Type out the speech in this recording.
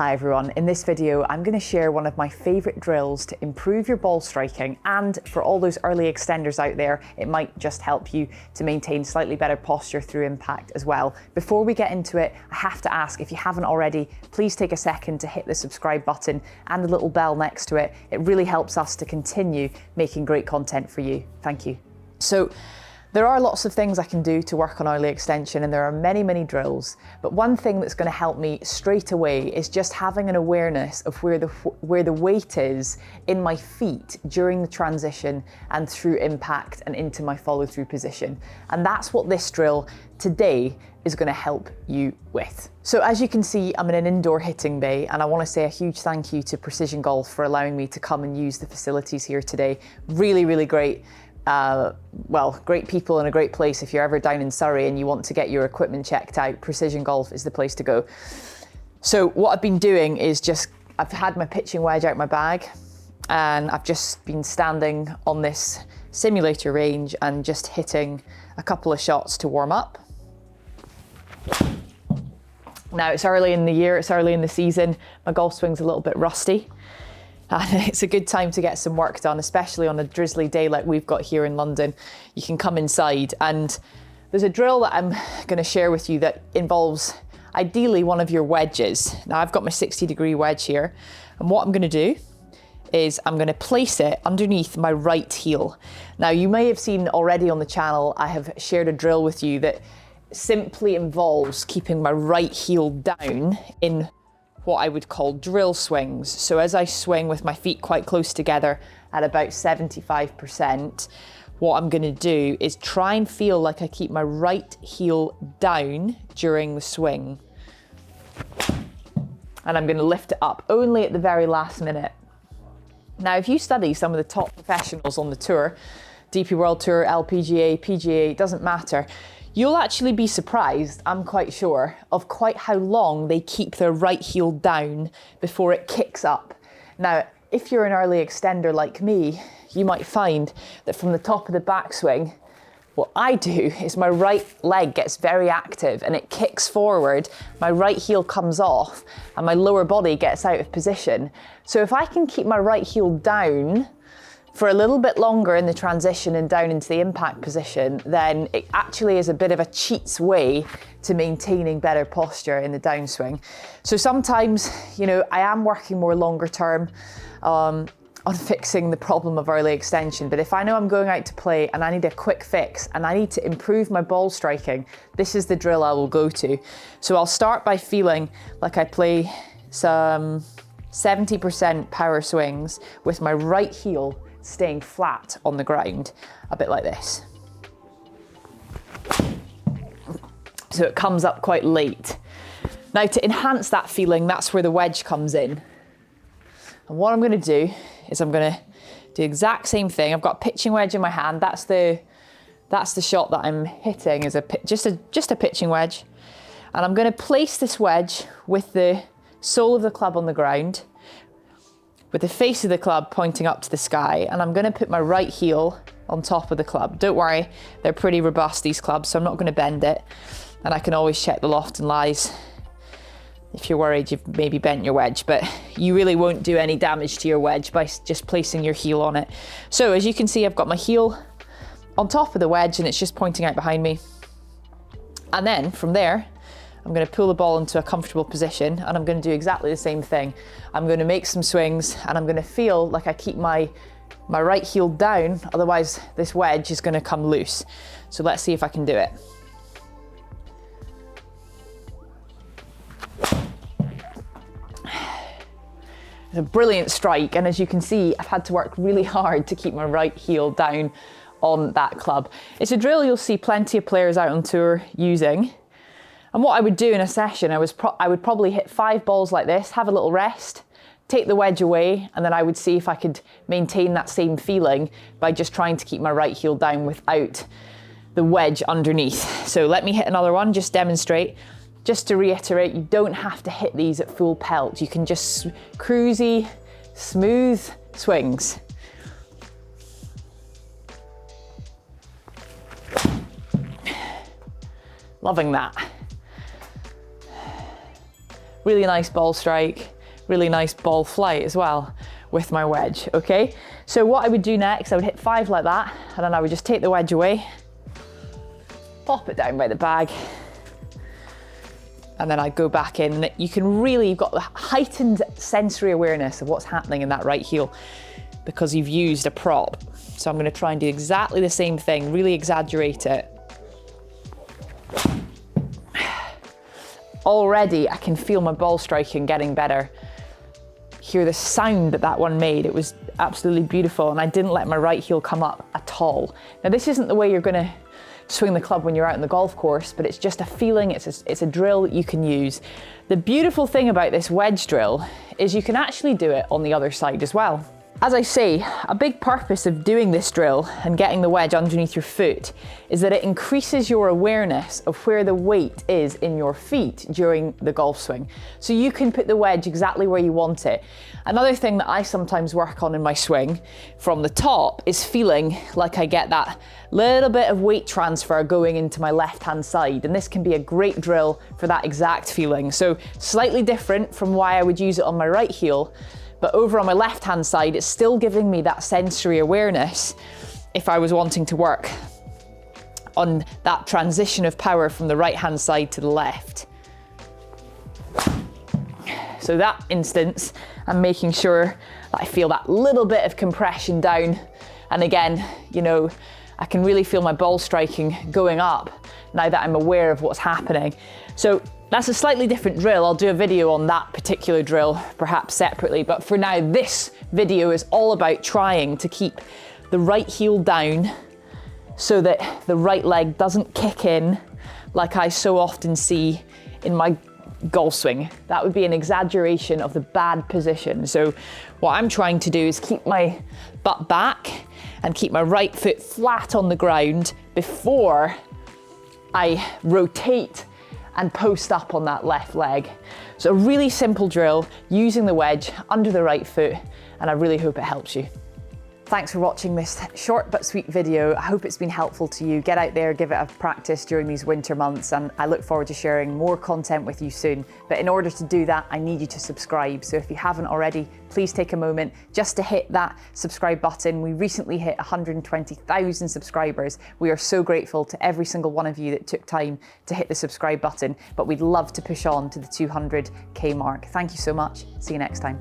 Hi everyone, in this video I'm going to share one of my favourite drills to improve your ball striking, and for all those early extenders out there, it might just help you to maintain slightly better posture through impact as well. Before we get into it, I have to ask, if you haven't already, please take a second to hit the subscribe button and the little bell next to it. It really helps us to continue making great content for you. Thank you. So, there are lots of things I can do to work on early extension, and there are many drills, but one thing that's going to help me straight away is just having an awareness of where the weight is in my feet during the transition and through impact and into my follow through position. And that's what this drill today is going to help you with. So as you can see, I'm in an indoor hitting bay, and I want to say a huge thank you to Precision Golf for allowing me to come and use the facilities here today. Really great. Great people in a great place. If you're ever down in Surrey and you want to get your equipment checked out, Precision Golf is the place to go. So what I've been doing is I've had my pitching wedge out my bag, and I've just been standing on this simulator range and just hitting a couple of shots to warm up. Now it's early in the year, it's early in the season, my golf swing's a little bit rusty. And it's a good time to get some work done, especially on a drizzly day like we've got here in London. You can come inside, and there's a drill that I'm going to share with you that involves ideally one of your wedges. Now I've got my 60-degree wedge here, and what I'm going to do is I'm going to place it underneath my right heel. Now you may have seen already on the channel, I have shared a drill with you that simply involves keeping my right heel down in what I would call drill swings. So as I swing with my feet quite close together at about 75%, what I'm going to do is try and feel like I keep my right heel down during the swing. And I'm going to lift it up only at the very last minute. Now, if you study some of the top professionals on the tour, DP World Tour, LPGA, PGA, it doesn't matter, you'll actually be surprised, I'm quite sure, of quite how long they keep their right heel down before it kicks up. Now, if you're an early extender like me, you might find that from the top of the backswing, what I do is my right leg gets very active and it kicks forward, my right heel comes off, and my lower body gets out of position. So if I can keep my right heel down for a little bit longer in the transition and down into the impact position, then it actually is a bit of a cheat's way to maintaining better posture in the downswing. So sometimes, I am working more longer term on fixing the problem of early extension, but if I know I'm going out to play and I need a quick fix and I need to improve my ball striking, this is the drill I will go to. So I'll start by feeling like I play some 70% power swings with my right heel staying flat on the ground, a bit like this. So it comes up quite late. Now to enhance that feeling, that's where the wedge comes in. And what I'm going to do is I'm going to do the exact same thing. I've got a pitching wedge in my hand. That's the shot that I'm hitting, is just a pitching wedge. And I'm going to place this wedge with the sole of the club on the ground, with the face of the club pointing up to the sky, and I'm going to put my right heel on top of the club. Don't worry, they're pretty robust, these clubs, so I'm not going to bend it, and I can always check the loft and lies if you're worried you've maybe bent your wedge, but you really won't do any damage to your wedge by just placing your heel on it. So as you can see, I've got my heel on top of the wedge and it's just pointing out behind me, and then from there I'm going to pull the ball into a comfortable position, and I'm going to do exactly the same thing. I'm going to make some swings, and I'm going to feel like I keep my right heel down, otherwise this wedge is going to come loose. So let's see if I can do it. It's a brilliant strike, and as you can see, I've had to work really hard to keep my right heel down on that club. It's a drill you'll see plenty of players out on tour using. And what I would do in a session, I would probably hit 5 balls like this, have a little rest, take the wedge away, and then I would see if I could maintain that same feeling by just trying to keep my right heel down without the wedge underneath. So let me hit another one, just demonstrate. Just to reiterate, you don't have to hit these at full pelt. You can just cruisy, smooth swings. Loving that. really nice ball strike, really nice ball flight as well with my wedge, okay? So what I would do next, I would hit 5 like that, and then I would just take the wedge away, pop it down by the bag, and then I'd go back in. You've got the heightened sensory awareness of what's happening in that right heel because you've used a prop. So I'm gonna try and do exactly the same thing, really exaggerate it. Already I can feel my ball striking getting better. Hear the sound that one made. It was absolutely beautiful, and I didn't let my right heel come up at all. Now this isn't the way you're gonna swing the club when you're out on the golf course, but it's just a feeling, it's a drill that you can use. The beautiful thing about this wedge drill is you can actually do it on the other side as well. As I say, a big purpose of doing this drill and getting the wedge underneath your foot is that it increases your awareness of where the weight is in your feet during the golf swing. So you can put the wedge exactly where you want it. Another thing that I sometimes work on in my swing from the top is feeling like I get that little bit of weight transfer going into my left-hand side, and this can be a great drill for that exact feeling. So slightly different from why I would use it on my right heel, but over on my left-hand side, it's still giving me that sensory awareness if I was wanting to work on that transition of power from the right-hand side to the left. So that instance, I'm making sure that I feel that little bit of compression down. And again, you know, I can really feel my ball striking going up now that I'm aware of what's happening. So that's a slightly different drill. I'll do a video on that particular drill perhaps separately, but for now this video is all about trying to keep the right heel down so that the right leg doesn't kick in like I so often see in my golf swing. That would be an exaggeration of the bad position. So what I'm trying to do is keep my butt back and keep my right foot flat on the ground before I rotate and post up on that left leg. So a really simple drill using the wedge under the right foot, and I really hope it helps you. Thanks for watching this short but sweet video. I hope it's been helpful to you. Get out there, give it a practice during these winter months, and I look forward to sharing more content with you soon. But in order to do that, I need you to subscribe. So if you haven't already, please take a moment just to hit that subscribe button. We recently hit 120,000 subscribers. We are so grateful to every single one of you that took time to hit the subscribe button, but we'd love to push on to the 200K mark. Thank you so much. See you next time.